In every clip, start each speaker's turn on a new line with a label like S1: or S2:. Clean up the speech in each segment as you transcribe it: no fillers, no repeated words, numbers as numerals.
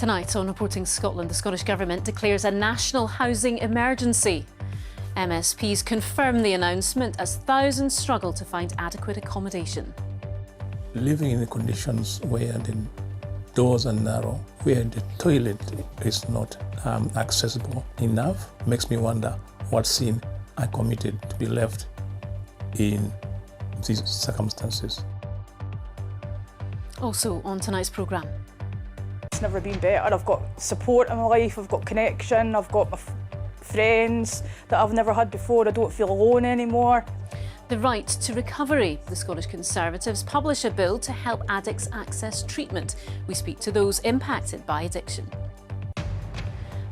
S1: Tonight on Reporting Scotland, the Scottish Government declares a national housing emergency. MSPs confirm the announcement as thousands struggle to find adequate accommodation.
S2: Living in the conditions where the doors are narrow, where the toilet is not accessible enough, makes me wonder what sin I committed to be left in these circumstances.
S1: Also on tonight's programme.
S3: It's never been better. I've got support in my life, I've got connection, I've got my friends that I've never had before. I don't feel alone anymore.
S1: The right to recovery. The Scottish Conservatives publish a bill to help addicts access treatment. We speak to those impacted by addiction.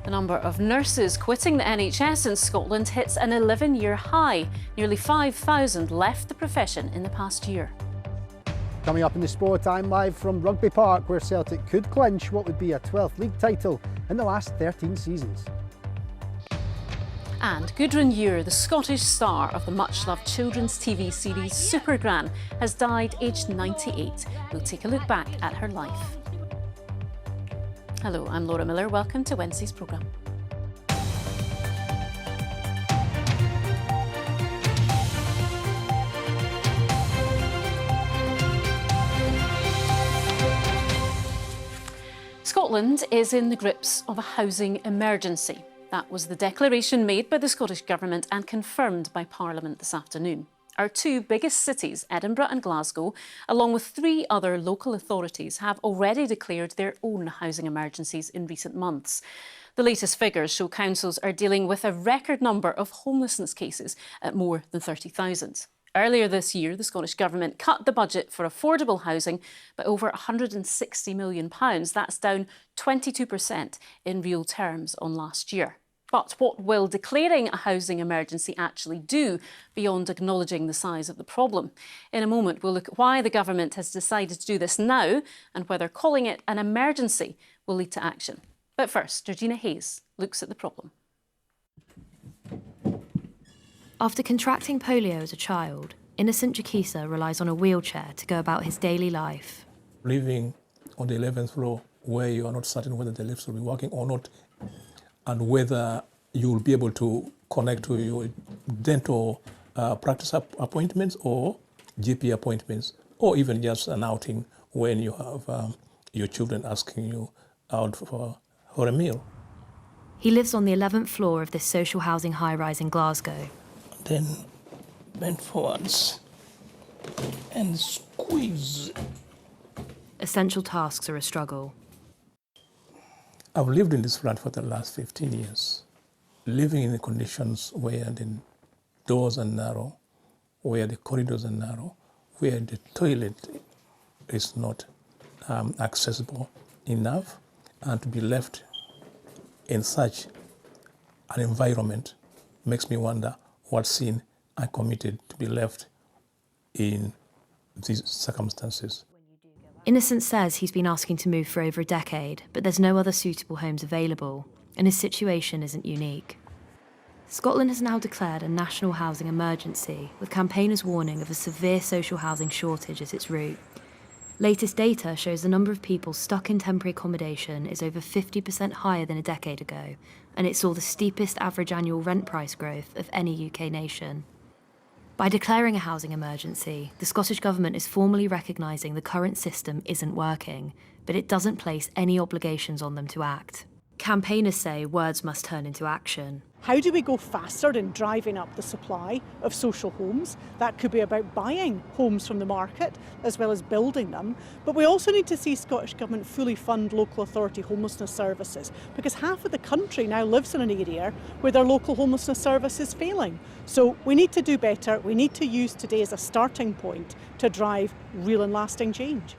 S1: The number of nurses quitting the NHS in Scotland hits an 11-year high. Nearly 5,000 left the profession in the past year.
S4: Coming up in the sport, I'm live from Rugby Park, where Celtic could clinch what would be a 12th league title in the last 13 seasons.
S1: And Gudrun Ure, the Scottish star of the much-loved children's TV series Supergran, has died aged 98. We'll take a look back at her life. Hello, I'm Laura Miller. Welcome to Wednesday's programme. Scotland is in the grips of a housing emergency. That was the declaration made by the Scottish Government and confirmed by Parliament this afternoon. Our two biggest cities, Edinburgh and Glasgow, along with 3 other local authorities, have already declared their own housing emergencies in recent months. The latest figures show councils are dealing with a record number of homelessness cases at more than 30,000. Earlier this year, the Scottish Government cut the budget for affordable housing by over £160 million. That's down 22% in real terms on last year. But what will declaring a housing emergency actually do beyond acknowledging the size of the problem? In a moment, we'll look at why the government has decided to do this now and whether calling it an emergency will lead to action. But first, Georgina Hayes looks at the problem.
S5: After contracting polio as a child, innocent Jakisa relies on a wheelchair to go about his daily life.
S2: Living on the 11th floor where you are not certain whether the lifts will be working or not, and whether you will be able to connect to your dental practice appointments or GP appointments, or even just an outing when you have your children asking you out for a meal.
S5: He lives on the 11th floor of this social housing high-rise in Glasgow.
S2: Then bend forwards and squeeze.
S5: Essential tasks are a struggle.
S2: I've lived in this flat for the last 15 years, living in the conditions where the doors are narrow, where the corridors are narrow, where the toilet is not accessible enough, and to be left in such an environment makes me wonder what sin I committed to be left in these circumstances.
S5: Innocent says he's been asking to move for over a decade, but there's no other suitable homes available, and his situation isn't unique. Scotland has now declared a national housing emergency, with campaigners warning of a severe social housing shortage at its root. Latest data shows the number of people stuck in temporary accommodation is over 50% higher than a decade ago, and it saw the steepest average annual rent price growth of any UK nation. By declaring a housing emergency, the Scottish Government is formally recognising the current system isn't working, but it doesn't place any obligations on them to act. Campaigners say words must turn into action.
S6: How do we go faster in driving up the supply of social homes? That could be about buying homes from the market as well as building them. But we also need to see Scottish Government fully fund local authority homelessness services, because half of the country now lives in an area where their local homelessness service is failing. So we need to do better. We need to use today as a starting point to drive real and lasting change.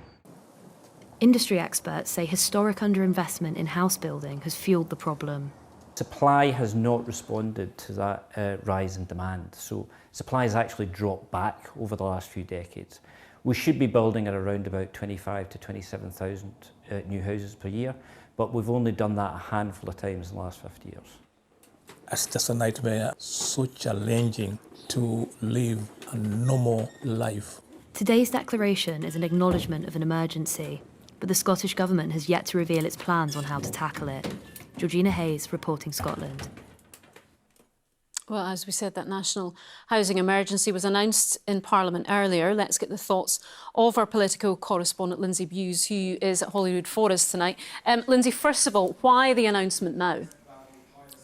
S5: Industry experts say historic underinvestment in house building has fueled the problem.
S7: Supply has not responded to that rise in demand, so supply has actually dropped back over the last few decades. We should be building at around about 25 to 27,000 new houses per year, but we've only done that a handful of times in the last 50 years.
S2: It's just a nightmare, so challenging to live a normal life.
S5: Today's declaration is an acknowledgement of an emergency. but the Scottish Government has yet to reveal its plans on how to tackle it. Georgina Hayes, reporting Scotland.
S1: Well, as we said, that national housing emergency was announced in Parliament earlier. Let's get the thoughts of our political correspondent, Lindsay Bewes, who is at Holyrood for us tonight. Lindsay, first of all, why the announcement now?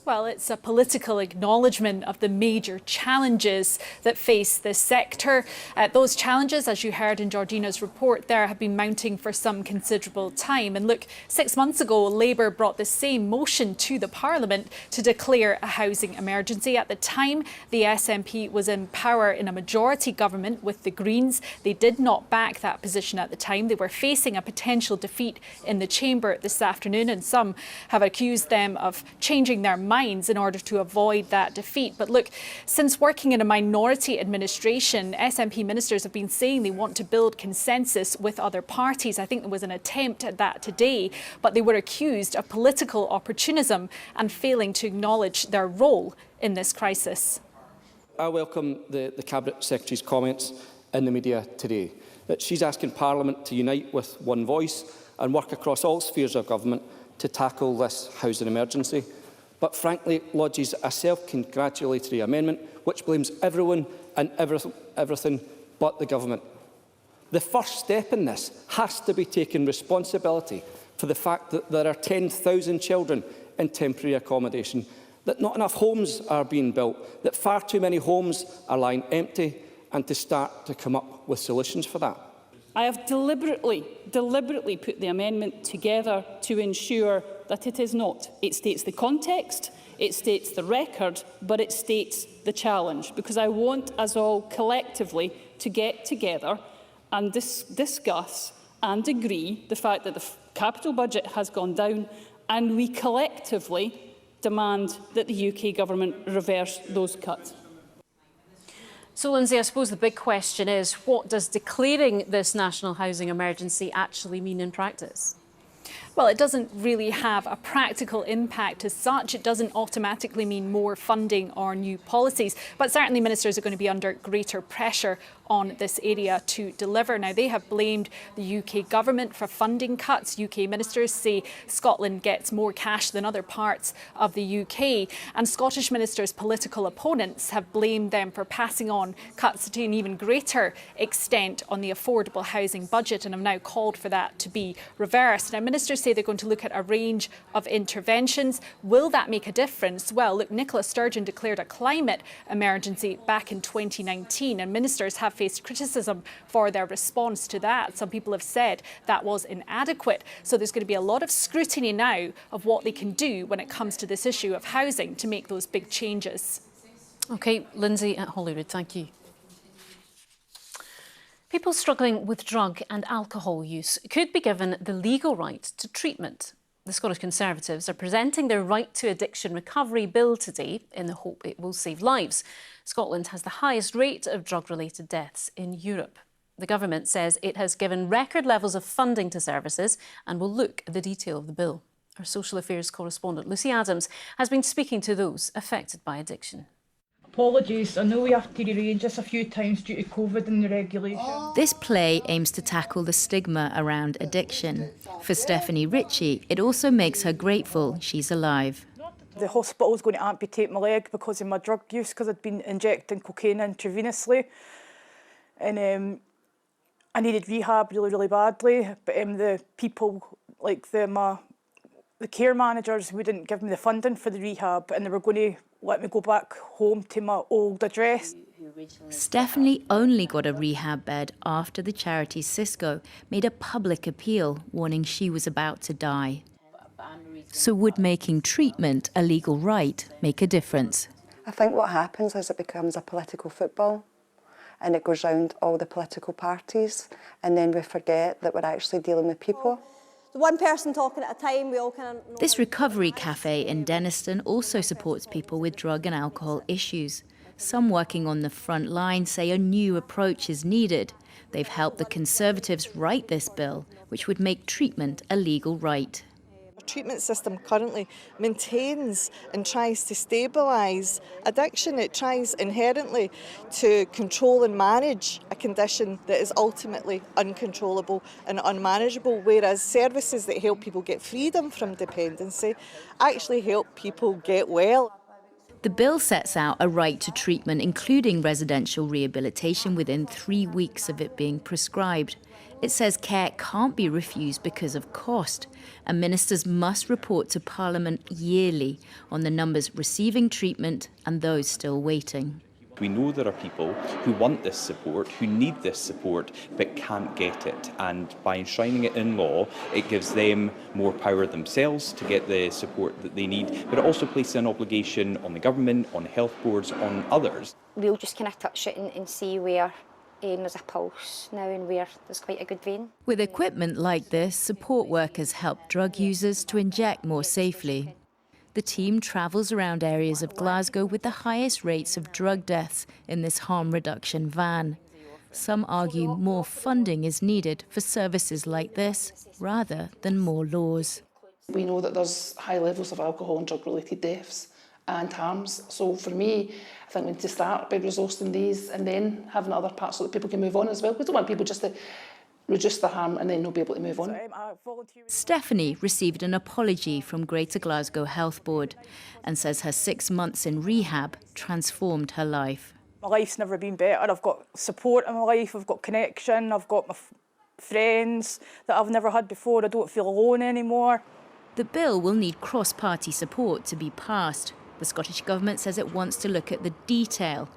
S8: Well, it's a political acknowledgement of the major challenges that face this sector. Those challenges, as you heard in Georgina's report there, have been mounting for some considerable time. And look, 6 months ago, Labour brought the same motion to the Parliament to declare a housing emergency. At the time, the SNP was in power in a majority government with the Greens. They did not back that position at the time. They were facing a potential defeat in the chamber this afternoon, and some have accused them of changing their minds in order to avoid that defeat. But look, since working in a minority administration, SNP ministers have been saying they want to build consensus with other parties. I think there was an attempt at that today, but they were accused of political opportunism and failing to acknowledge their role in this crisis.
S9: I welcome the Cabinet Secretary's comments in the media today, that she's asking Parliament to unite with one voice and work across all spheres of government to tackle this housing emergency, but frankly lodges a self-congratulatory amendment which blames everyone and everything but the government. The first step in this has to be taking responsibility for the fact that there are 10,000 children in temporary accommodation, that not enough homes are being built, that far too many homes are lying empty, and to start to come up with solutions for that.
S10: I have deliberately put the amendment together to ensure that it is not. It states the context, it states the record, but it states the challenge, because I want us all collectively to get together and discuss and agree the fact that the capital budget has gone down, and we collectively demand that the UK Government reverse those cuts.
S1: So, Lindsay, I suppose the big question is, what does declaring this national housing emergency actually mean in practice?
S8: Well, it doesn't really have a practical impact as such. It doesn't automatically mean more funding or new policies, but certainly ministers are going to be under greater pressure on this area to deliver. Now, they have blamed the UK government for funding cuts. UK ministers say Scotland gets more cash than other parts of the UK, and Scottish ministers' political opponents have blamed them for passing on cuts to an even greater extent on the affordable housing budget, and have now called for that to be reversed. Now, ministers say they're going to look at a range of interventions. Will that make a difference? Well, look, Nicola Sturgeon declared a climate emergency back in 2019, and ministers have faced criticism for their response to that. Some people have said that was inadequate. So there's going to be a lot of scrutiny now of what they can do when it comes to this issue of housing to make those big changes.
S1: OK, Lindsay at Holyrood, thank you. People struggling with drug and alcohol use could be given the legal right to treatment. The Scottish Conservatives are presenting their Right to Addiction Recovery Bill today in the hope it will save lives. Scotland has the highest rate of drug-related deaths in Europe. The government says it has given record levels of funding to services and will look at the detail of the bill. Our social affairs correspondent Lucy Adams has been speaking to those affected by addiction.
S3: Apologies, I know we have to rearrange this a few times due to COVID and the regulations.
S11: This play aims to tackle the stigma around addiction. For Stephanie Ritchie, it also makes her grateful she's alive.
S3: The hospital's going to amputate my leg because of my drug use, because I'd been injecting cocaine intravenously. And I needed rehab really, really badly. But the people, like the care managers, wouldn't give me the funding for the rehab, and they were going to let me go back home to my old address.
S11: Stephanie only got a rehab bed after the charity Cisco made a public appeal warning she was about to die. So would making treatment a legal right make a difference?
S12: I think what happens is it becomes a political football, and it goes round all the political parties, and then we forget that we're actually dealing with people.
S13: One person talking at a time, we all kind of...
S11: This recovery cafe in Denniston also supports people with drug and alcohol issues. Some working on the front line say a new approach is needed. They've helped the Conservatives write this bill, which would make treatment a legal right.
S14: treatment system currently maintains and tries to stabilise addiction. It tries inherently to control and manage a condition that is ultimately uncontrollable and unmanageable, whereas services that help people get freedom from dependency actually help people get well.
S11: The bill sets out a right to treatment, including residential rehabilitation, within 3 weeks of it being prescribed. It says care can't be refused because of cost, and ministers must report to Parliament yearly on the numbers receiving treatment and those still waiting.
S15: We know there are people who want this support, who need this support, but can't get it. And by enshrining it in law, it gives them more power themselves to get the support that they need, but it also places an obligation on the government, on health boards, on others.
S16: We'll just kind of touch it and see where there's a pulse now and where there's quite a good vein.
S11: With equipment like this, support workers help drug users to inject more safely. The team travels around areas of Glasgow with the highest rates of drug deaths in this harm reduction van. Some argue more funding is needed for services like this, rather than more laws.
S17: We know that there's high levels of alcohol and drug-related deaths and harms. So for me, I think we need to start by resourcing these and then having other parts so that people can move on as well. We don't want people just to reduce the harm and then not be able to move on.
S11: Stephanie received an apology from Greater Glasgow Health Board and says her 6 months in rehab transformed her life.
S3: My life's never been better. I've got support in my life, I've got connection, I've got my friends that I've never had before. I don't feel alone anymore.
S11: The bill will need cross-party support to be passed. The Scottish Government says it wants to look at the detail.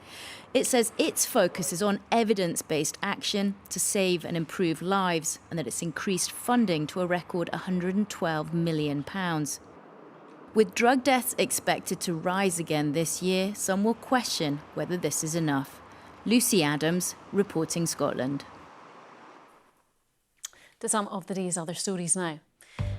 S11: It says its focus is on evidence-based action to save and improve lives, and that it's increased funding to a record £112 million. With drug deaths expected to rise again this year, some will question whether this is enough. Lucy Adams, reporting Scotland.
S1: To some of the day's other stories now.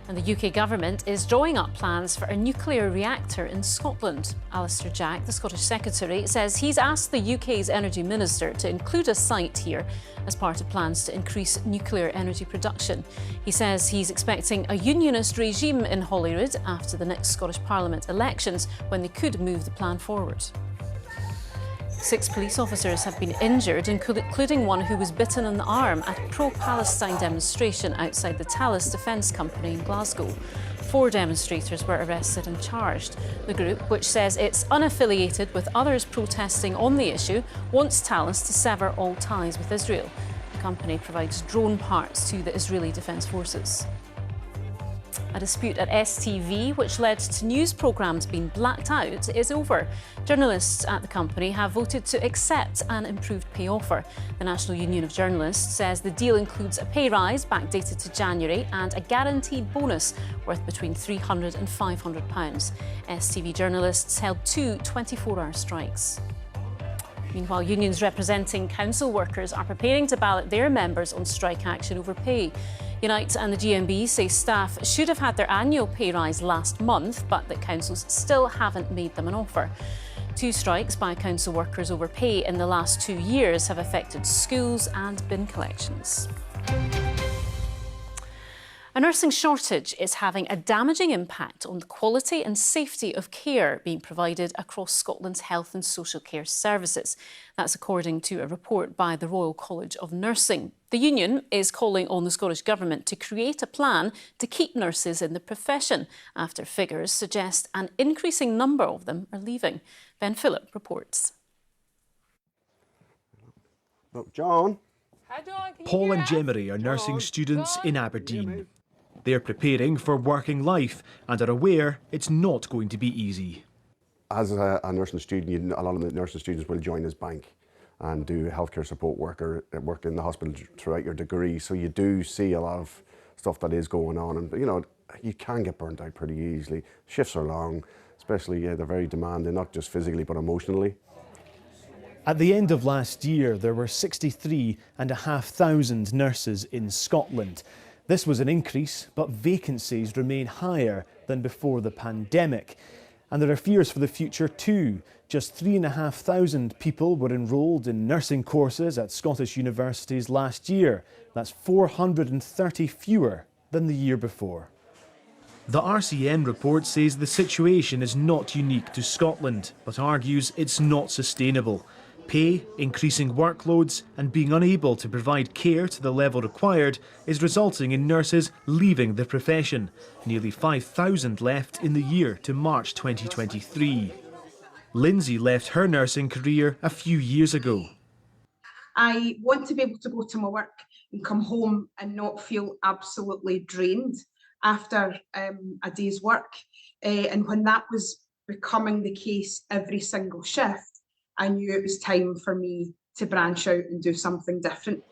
S1: And the UK Government is drawing up plans for a nuclear reactor in Scotland. Alistair Jack, the Scottish Secretary, says he's asked the UK's Energy Minister to include a site here as part of plans to increase nuclear energy production. He says he's expecting a unionist regime in Holyrood after the next Scottish Parliament elections, when they could move the plan forward. 6 police officers have been injured, including one who was bitten on the arm at a pro-Palestine demonstration outside the Talis Defence Company in Glasgow. 4 demonstrators were arrested and charged. The group, which says it's unaffiliated with others protesting on the issue, wants Talis to sever all ties with Israel. The company provides drone parts to the Israeli Defence Forces. A dispute at STV, which led to news programmes being blacked out, is over. Journalists at the company have voted to accept an improved pay offer. The National Union of Journalists says the deal includes a pay rise backdated to January and a guaranteed bonus worth between £300 and £500. STV journalists held 2 24-hour strikes. Meanwhile, unions representing council workers are preparing to ballot their members on strike action over pay. Unite and the GMB say staff should have had their annual pay rise last month, but that councils still haven't made them an offer. 2 strikes by council workers over pay in the last 2 years have affected schools and bin collections. A nursing shortage is having a damaging impact on the quality and safety of care being provided across Scotland's health and social care services. That's according to a report by the Royal College of Nursing. The union is calling on the Scottish Government to create a plan to keep nurses in the profession, after figures suggest an increasing number of them are leaving. Ben Phillip reports.
S18: Look, John.
S19: Paul and Jemery are nursing students in Aberdeen. They're preparing for working life and are aware it's not going to be easy.
S18: As a nursing student, a lot of the nursing students will join as bank and do healthcare support work in the hospital throughout your degree. So you do see a lot of stuff that is going on, and you know, you can get burnt out pretty easily. Shifts are long, especially they're very demanding, not just physically but emotionally.
S19: At the end of last year, there were 63,500 nurses in Scotland. This was an increase, but vacancies remain higher than before the pandemic. And there are fears for the future too. Just 3,500 people were enrolled in nursing courses at Scottish universities last year. That's 430 fewer than the year before. The RCN report says the situation is not unique to Scotland, but argues it's not sustainable. Pay, increasing workloads and being unable to provide care to the level required is resulting in nurses leaving the profession. Nearly 5,000 left in the year to March 2023. Lindsay left her nursing career a few years ago.
S20: I want to be able to go to my work and come home and not feel absolutely drained after a day's work. And when that was becoming the case every single shift, I knew it was time for me to branch out and do something different.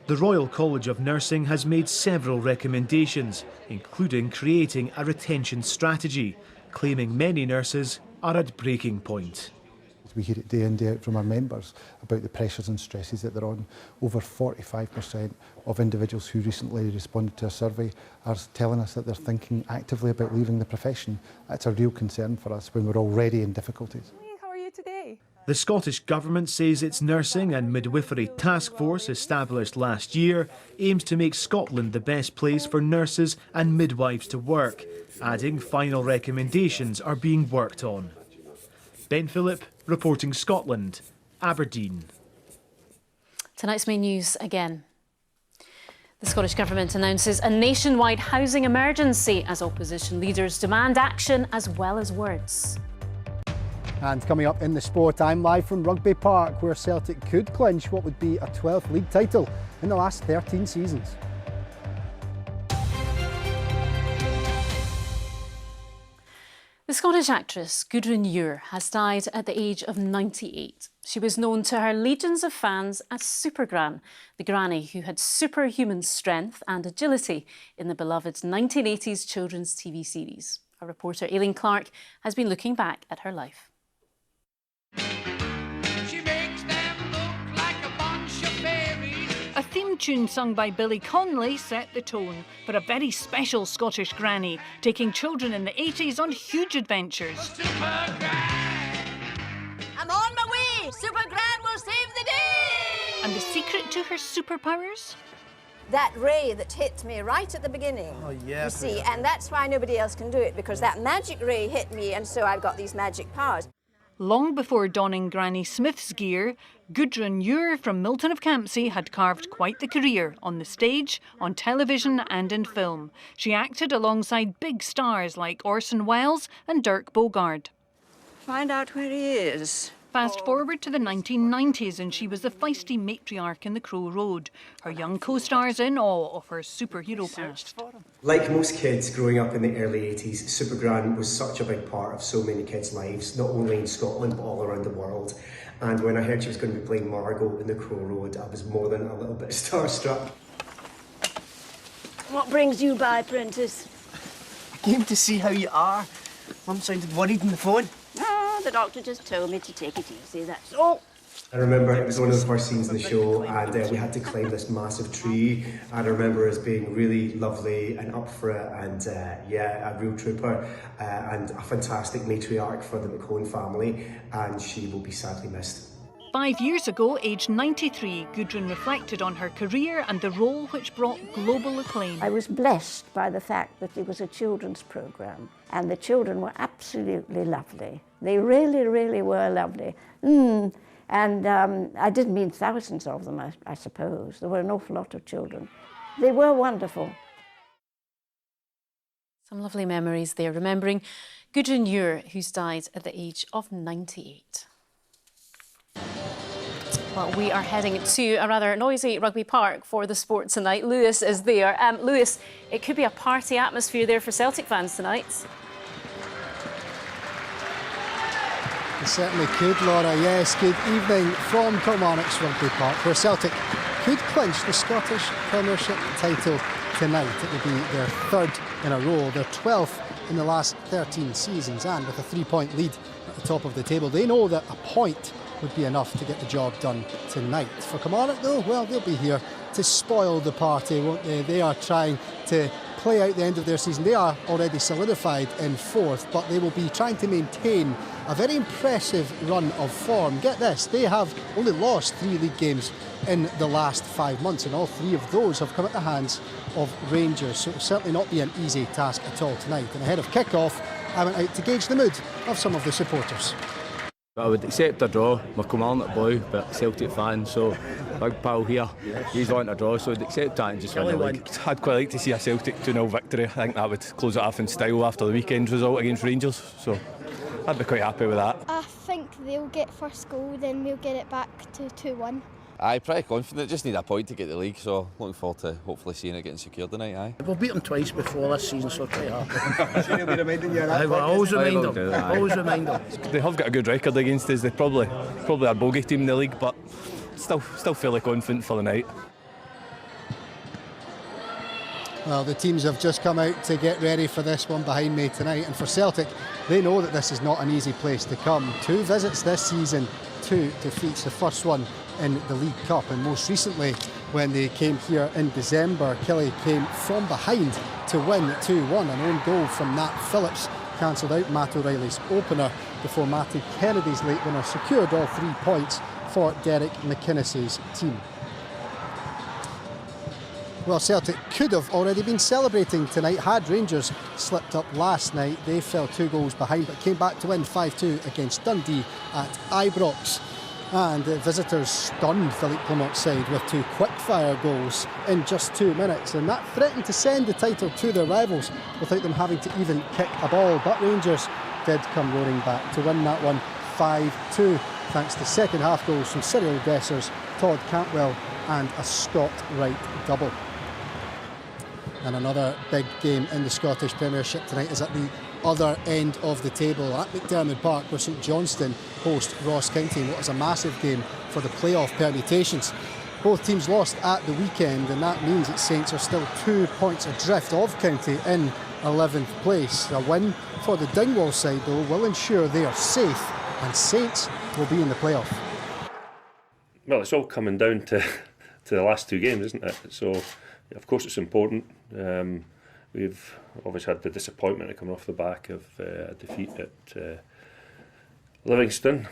S19: The Royal College of Nursing has made several recommendations, including creating a retention strategy, claiming many nurses are at breaking point.
S4: We hear it day in, day out from our members about the pressures and stresses that they're on. Over 45% of individuals who recently responded to a survey are telling us that they're thinking actively about leaving the profession. That's a real concern for us when we're already in difficulties.
S21: How are you today?
S19: The Scottish Government says its Nursing and Midwifery Task Force, established last year, aims to make Scotland the best place for nurses and midwives to work, adding final recommendations are being worked on. Ben Phillip, reporting Scotland, Aberdeen.
S1: Tonight's main news again. The Scottish Government announces a nationwide housing emergency as opposition leaders demand action as well as words.
S4: And coming up in the sport, I'm live from Rugby Park, where Celtic could clinch what would be a 12th league title in the last 13 seasons.
S1: The Scottish actress Gudrun Ure has died at the age of 98. She was known to her legions of fans as Supergran, the granny who had superhuman strength and agility in the beloved 1980s children's TV series. Our reporter Aileen Clark has been looking back at her life.
S22: A theme tune sung by Billy Connolly set the tone for a very special Scottish granny, taking children in the 80s on huge adventures.
S23: I'm on my way! Supergran will save the day!
S22: And the secret to her superpowers?
S23: That ray that hit me right at the beginning.
S22: Oh, yeah.
S23: You see, and that's why nobody else can do it, because that magic ray hit me, and so I've got these magic powers.
S22: Long before donning Granny Smith's gear, Gudrun Ure from Milton of Campsie had carved quite the career on the stage, on television and in film. She acted alongside big stars like Orson Welles and Dirk Bogarde.
S23: Find out where he is.
S22: Fast forward to the 1990s and she was the feisty matriarch in The Crow Road. Her young co-stars in awe of her superhero past.
S24: Like most kids growing up in the early 80s, Supergran was such a big part of so many kids' lives, not only in Scotland but all around the world. And when I heard she was going to be playing Margot in The Crow Road, I was more than a little bit starstruck.
S23: What brings you by, Prentice?
S25: I came to see how you are. Mum sounded worried on the phone.
S23: Oh, the doctor just told me to take it easy, that's all.
S24: I remember it was one of the first scenes in the show, and we had to climb this massive tree. And I remember us being really lovely and up for it, and yeah, a real trooper and a fantastic matriarch for the McCone family, and she will be sadly missed.
S22: 5 years ago, aged 93, Gudrun reflected on her career and the role which brought global acclaim.
S23: I was blessed by the fact that it was a children's programme, and the children were absolutely lovely. They really, really were lovely. And I didn't mean thousands of them, I suppose. There were an awful lot of children. They were wonderful.
S1: Some lovely memories there, remembering Gudrun Ure, who's died at the age of 98. Well, we are heading to a rather noisy Rugby Park for the sport tonight. Lewis is there. Lewis, it could be a party atmosphere there for Celtic fans tonight.
S4: It certainly could, Laura. Yes, good evening from Kilmarnock's Rugby Park, where Celtic could clinch the Scottish Premiership title tonight. It will be their third in a row, their 12th in the last 13 seasons, and with a 3-point lead at the top of the table. They know that a point would be enough to get the job done tonight. For Kilmarnock, though, well, they'll be here to spoil the party, won't they? They are trying to play out the end of their season. They are already solidified in 4th, but they will be trying to maintain a very impressive run of form. Get this, they have only lost 3 league games in the last 5 months, and all 3 of those have come at the hands of Rangers, so it will certainly not be an easy task at all tonight. And ahead of kick-off, I went out to gauge the mood of some of the supporters.
S2: I would accept a draw. My Kilmarnock boy, but Celtic fan, so big pal here. He's wanting a draw, so I'd accept that and just win the league.
S5: I'd quite like to see a Celtic 2-0 victory. I think that would close it off in style after the weekend's result against Rangers, so I'd be quite happy with that.
S6: I think they'll get first goal, then we'll get it back to 2-1.
S7: Aye, pretty confident. Just need a point to get the league, so looking forward to hopefully seeing it getting secured tonight. Aye.
S21: We've beat them twice before this season, so quite happy.
S5: Sure, you'll be reminding you of that.
S21: I always remind them. Always remind them.
S5: They have got a good record against us. They're probably our bogey team in the league, but still fairly confident for the night.
S4: Well, the teams have just come out to get ready for this one behind me tonight, and for Celtic, they know that this is not an easy place to come. 2 visits this season, 2 defeats, the first one in the League Cup, and most recently when they came here in December, Killie came from behind to win 2-1. An own goal from Nat Phillips cancelled out Matt O'Reilly's opener before Matty Kennedy's late winner secured all 3 points for Derek McInnes's team. Well, Celtic could have already been celebrating tonight had Rangers slipped up last night. They fell 2 goals behind but came back to win 5-2 against Dundee at Ibrox. And the visitors stunned Philippe Clement's side with 2 quick-fire goals in just 2 minutes, and that threatened to send the title to their rivals without them having to even kick a ball. But Rangers did come roaring back to win that one 5-2, thanks to second half goals from Cyril Dessers, Todd Cantwell and a Scott Wright double. And another big game in the Scottish Premiership tonight is at the other end of the table at McDiarmid Park, where St Johnstone host Ross County in what is a massive game for the playoff permutations. Both teams lost at the weekend, and that means that Saints are still 2 points adrift of County in 11th place. A win for the Dingwall side, though, will ensure they are safe, and Saints will be in the playoff.
S26: Well, it's all coming down to the last 2 games, isn't it? So, of course, it's important. We've obviously had the disappointment of coming off the back of a defeat at Livingston,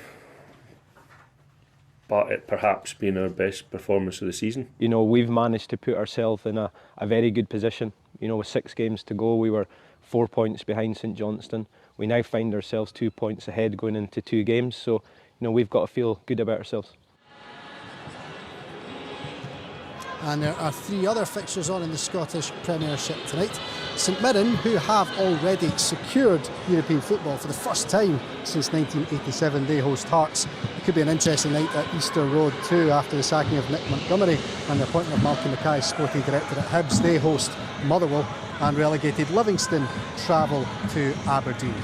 S26: but it perhaps been our best performance of the season.
S27: You know, we've managed to put ourselves in a very good position. You know, with 6 games to go, we were 4 points behind St Johnstone. We now find ourselves 2 points ahead going into 2 games, so you know, we've got to feel good about ourselves.
S4: And there are 3 other fixtures on in the Scottish Premiership tonight. St Mirren, who have already secured European football for the first time since 1987, they host Hearts. It could be an interesting night at Easter Road too, after the sacking of Nick Montgomery and the appointment of Malky Mackay as sporting director at Hibs. They host Motherwell, and relegated Livingston travel to Aberdeen.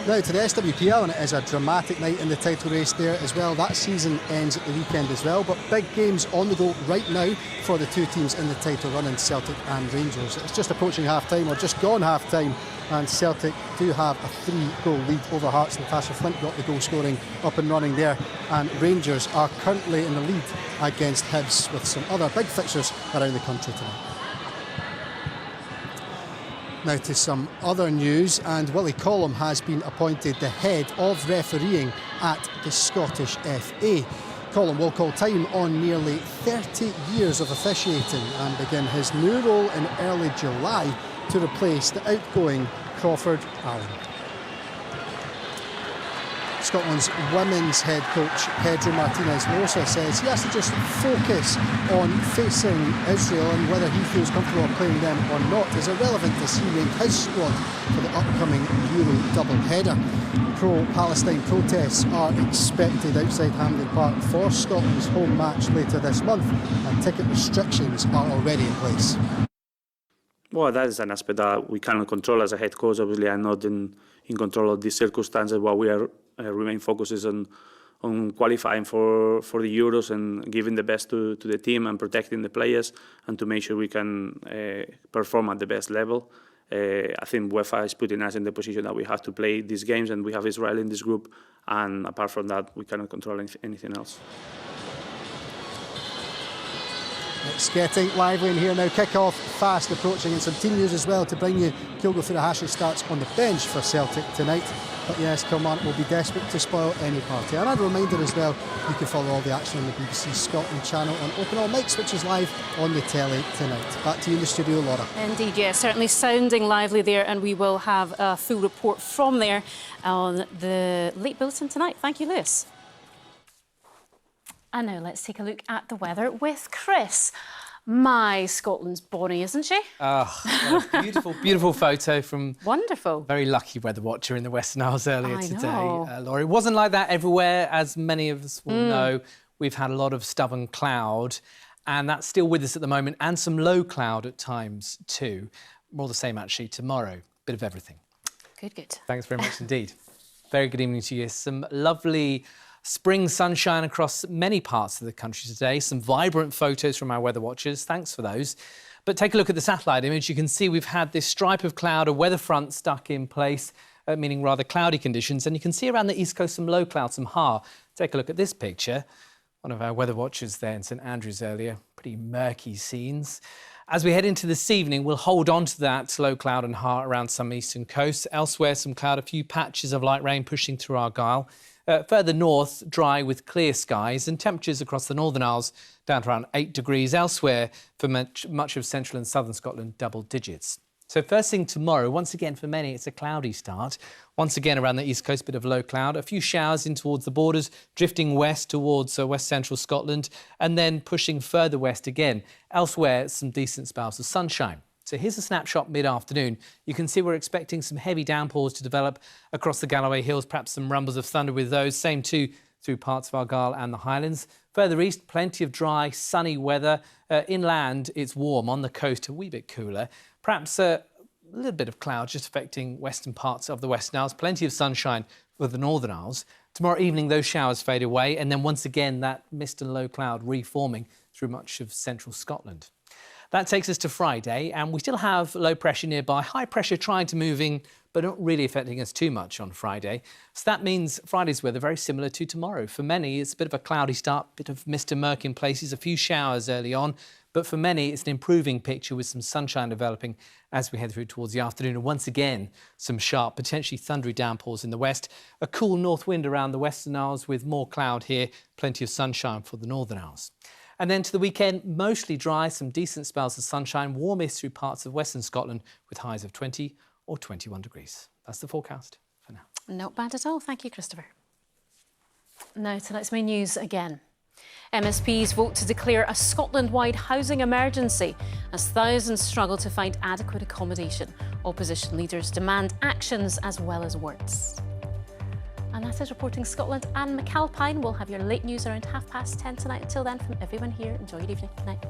S4: Now to the SWPL, and it is a dramatic night in the title race there as well. That season ends at the weekend as well, but big games on the go right now for the 2 teams in the title run, in Celtic and Rangers. It's just approaching half-time, or just gone half-time, and Celtic do have a 3-goal lead over Hearts. Natasha Flint got the goal scoring up and running there, and Rangers are currently in the lead against Hibs, with some other big fixtures around the country tonight. Now to some other news, and Willie Collum has been appointed the head of refereeing at the Scottish FA. Collum will call time on nearly 30 years of officiating and begin his new role in early July to replace the outgoing Crawford Allen. Scotland's women's head coach Pedro Martinez Losa says he has to just focus on facing Israel, and whether he feels comfortable playing them or not is irrelevant as he named his squad for the upcoming Euro double-header. Pro-Palestine protests are expected outside Hampden Park for Scotland's home match later this month, and ticket restrictions are already in place.
S28: Well, that is an aspect that we cannot control as a head coach. Obviously, I'm not in control of these circumstances. What we are remain focused is on qualifying for the Euros and giving the best to the team and protecting the players, and to make sure we can perform at the best level. I think UEFA is putting us in the position that we have to play these games, and we have Israel in this group, and apart from that, we cannot control anything else.
S4: It's getting lively in here now. Kick-off fast approaching, and some team news as well to bring you. Kyogo Furuhashi starts on the bench for Celtic tonight. But yes, Kilmarnock will be desperate to spoil any party. And a reminder as well, you can follow all the action on the BBC Scotland channel on Open All Mics, which is live on the telly tonight. Back to you in the studio, Laura.
S1: Indeed, yes, certainly sounding lively there, and we will have a full report from there on the late bulletin tonight. Thank you, Lewis. And now let's take a look at the weather with Chris. My, Scotland's bonny, isn't she?
S8: Oh, beautiful, beautiful photo from
S1: wonderful.
S8: Very lucky weather watcher in the Western Isles earlier today,
S1: know.
S8: Laurie. It wasn't like that everywhere, as many of us will know. We've had a lot of stubborn cloud, and that's still with us at the moment, and some low cloud at times too. More the same actually tomorrow. Bit of everything.
S1: Good, good.
S8: Thanks very much indeed. Very good evening to you. Some lovely spring sunshine across many parts of the country today. Some vibrant photos from our weather watchers. Thanks for those. But take a look at the satellite image. You can see we've had this stripe of cloud, a weather front stuck in place, meaning rather cloudy conditions. And you can see around the east coast some low cloud, some ha. Take a look at this picture. One of our weather watchers there in St Andrews earlier. Pretty murky scenes. As we head into this evening, we'll hold on to that low cloud and ha around some eastern coast. Elsewhere, some cloud, a few patches of light rain pushing through Argyll. Further north, dry with clear skies, and temperatures across the Northern Isles down to around 8 degrees. Elsewhere, for much of central and southern Scotland, double digits. So first thing tomorrow, once again for many, it's a cloudy start. Once again around the east coast, bit of low cloud. A few showers in towards the borders, drifting west towards west central Scotland, and then pushing further west again. Elsewhere, some decent spells of sunshine. So here's a snapshot mid-afternoon. You can see we're expecting some heavy downpours to develop across the Galloway Hills, perhaps some rumbles of thunder with those. Same too through parts of Argyll and the Highlands. Further east, plenty of dry, sunny weather. Inland, it's warm. On the coast, a wee bit cooler. Perhaps a little bit of cloud just affecting western parts of the Western Isles. Plenty of sunshine for the Northern Isles. Tomorrow evening, those showers fade away. And then once again, that mist and low cloud reforming through much of central Scotland. That takes us to Friday, and we still have low pressure nearby, high pressure trying to move in, but not really affecting us too much on Friday. So that means Friday's weather very similar to tomorrow. For many, it's a bit of a cloudy start, bit of mist and murk in places, a few showers early on, but for many, it's an improving picture with some sunshine developing as we head through towards the afternoon. And once again, some sharp, potentially thundery downpours in the west. A cool north wind around the Western Isles with more cloud here, plenty of sunshine for the Northern Isles. And then to the weekend, mostly dry, some decent spells of sunshine, warmest through parts of western Scotland with highs of 20 or 21 degrees. That's the forecast for now.
S1: Not bad at all. Thank you, Christopher. Now, tonight's main news again. MSPs vote to declare a Scotland-wide housing emergency as thousands struggle to find adequate accommodation. Opposition leaders demand actions as well as words. And that is Reporting Scotland. Anne McAlpine will have your late news around 10:30 tonight. Until then, from everyone here, enjoy your evening. Good night.